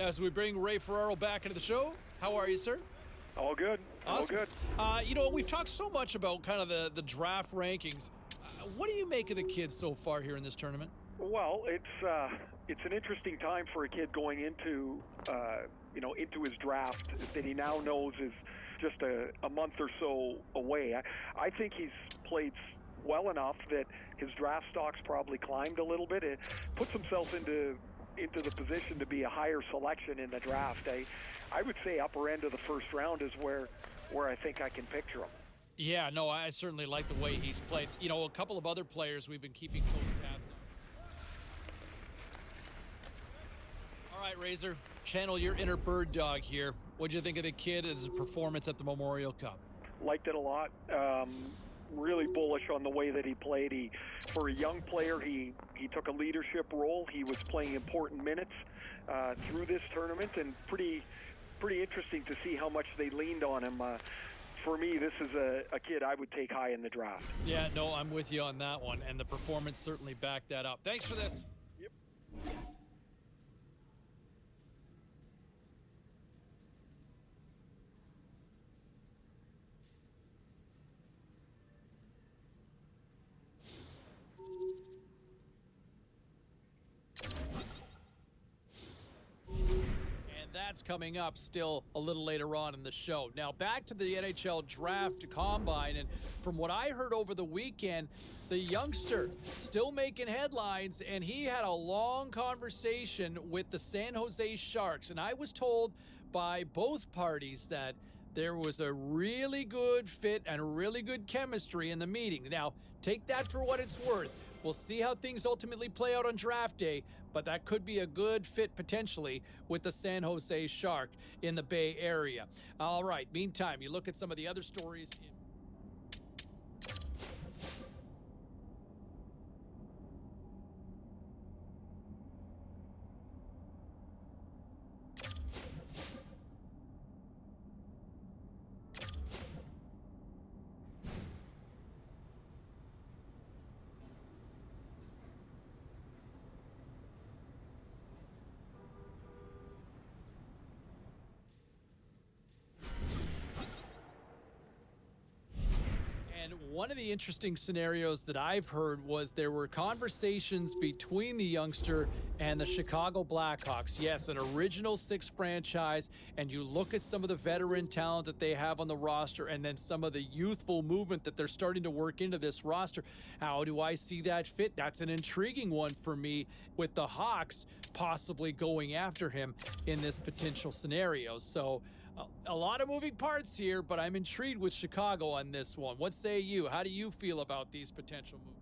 As we bring Ray Ferraro back into the show, how are you, sir? All good. Awesome. All good. We've talked so much about kind of the draft rankings. What do you make of the kids so far here in this tournament? Well, it's an interesting time for a kid going into into his draft that he now knows is just a month or so away. I think he's played well enough that his draft stock's probably climbed a little bit. It puts himself into the position to be a higher selection in the draft. I would say upper end of the first round is where I think I can picture him. Yeah, no, I certainly like the way he's played. A couple of other players we've been keeping close tabs on. All right, Razor, channel your inner bird dog here. What'd you think of the kid and his performance at the Memorial Cup? Liked it a lot. Really bullish on the way that he played. For a young player, he took a leadership role. He was playing important minutes through this tournament, and pretty interesting to see how much they leaned on him. For me, this is a kid I would take high in the draft. Yeah, no, I'm with you on that one, and the performance certainly backed that up. Thanks for this. Yep. And that's coming up still a little later on in the show. Now back to the NHL Draft Combine, and from what I heard over the weekend, the youngster still making headlines, and he had a long conversation with the San Jose Sharks, and I was told by both parties that there was a really good fit and really good chemistry in the meeting. Now, take that for what it's worth. We'll see how things ultimately play out on draft day, but that could be a good fit potentially with the San Jose Shark in the Bay Area. All right, meantime, you look at some of the other stories. And one of the interesting scenarios that I've heard was there were conversations between the youngster and the Chicago Blackhawks. Yes, an original six franchise, and you look at some of the veteran talent that they have on the roster and then some of the youthful movement that they're starting to work into this roster. How do I see that fit? That's an intriguing one for me, with the Hawks possibly going after him in this potential scenario. So a lot of moving parts here, but I'm intrigued with Chicago on this one. What say you? How do you feel about these potential moves?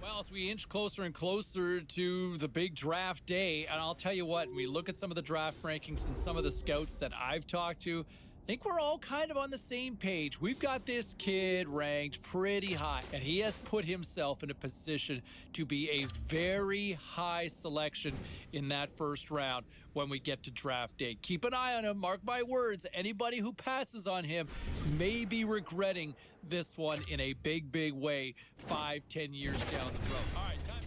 Well, as we inch closer and closer to the big draft day, and I'll tell you what, when we look at some of the draft rankings and some of the scouts that I've talked to, I think we're all kind of on the same page. We've got this kid ranked pretty high, and he has put himself in a position to be a very high selection in that first round when we get to draft day. Keep an eye on him. Mark my words, anybody who passes on him may be regretting this one in a big, big way 5-10 years down the road. All right, time.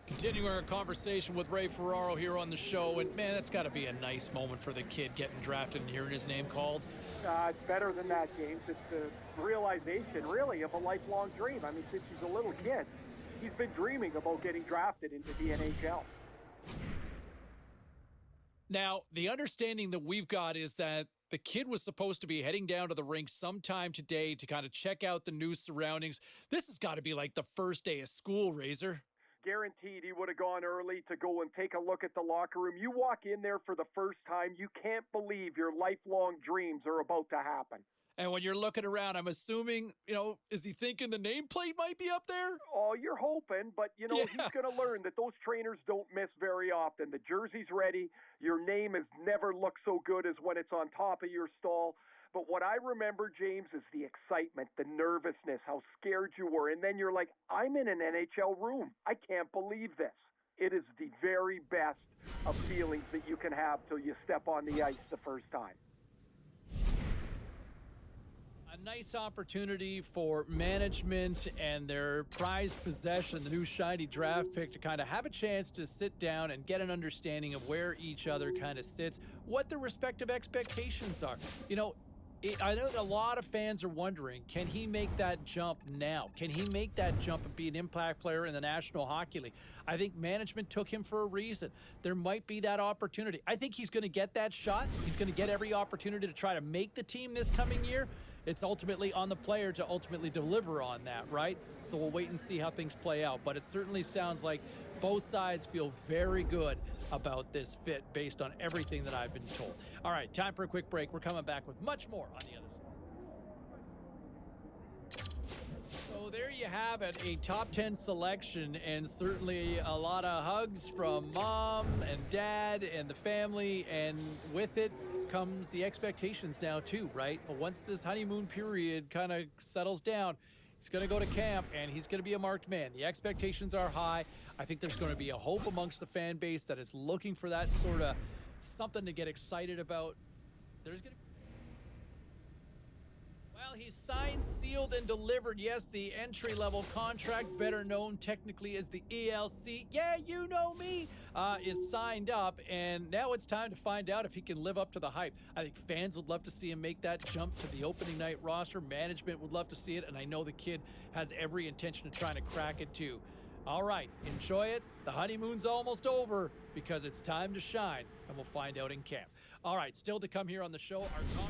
Continuing our conversation with Ray Ferraro here on the show, and man, that's got to be a nice moment for the kid getting drafted and hearing his name called. It's better than that, James. It's the realization, really, of a lifelong dream. I mean, since he's a little kid, he's been dreaming about getting drafted into the NHL. Now, the understanding that we've got is that the kid was supposed to be heading down to the rink sometime today to kind of check out the new surroundings. This has got to be like the first day of school, Razor. Guaranteed he would have gone early to go and take a look at the locker room. You walk in there for the first time, you can't believe your lifelong dreams are about to happen. And when you're looking around, I'm assuming, is he thinking the nameplate might be up there? Oh, you're hoping, but he's going to learn that those trainers don't miss very often. The jersey's ready. Your name has never looked so good as when it's on top of your stall. But what I remember, James, is the excitement, the nervousness, how scared you were. And then you're like, I'm in an NHL room. I can't believe this. It is the very best of feelings that you can have till you step on the ice the first time. A nice opportunity for management and their prized possession, the new shiny draft pick, to kind of have a chance to sit down and get an understanding of where each other kind of sits, what their respective expectations are. I know a lot of fans are wondering, can he make that jump now? Can he make that jump and be an impact player in the National Hockey League? I think management took him for a reason. There might be that opportunity. I think he's going to get that shot. He's going to get every opportunity to try to make the team this coming year. It's ultimately on the player to ultimately deliver on that, right? So we'll wait and see how things play out. But it certainly sounds like both sides feel very good about this fit based on everything that I've been told. All right, time for a quick break. We're coming back with much more on the other side. So there you have it, a top 10 selection, and certainly a lot of hugs from mom and dad and the family, and with it comes the expectations now too, right? Once this honeymoon period kind of settles down, he's going to go to camp, and he's going to be a marked man. The expectations are high. I think there's going to be a hope amongst the fan base that is looking for that sort of something to get excited about. There's going to be... Well, he's signed, sealed, and delivered. Yes, the entry-level contract, better known technically as the ELC. Yeah, you know me, is signed up, and now it's time to find out if he can live up to the hype. I think fans would love to see him make that jump to the opening night roster. Management would love to see it, and I know the kid has every intention of trying to crack it too. All right, enjoy it. The honeymoon's almost over because it's time to shine, and we'll find out in camp. All right, still to come here on the show, our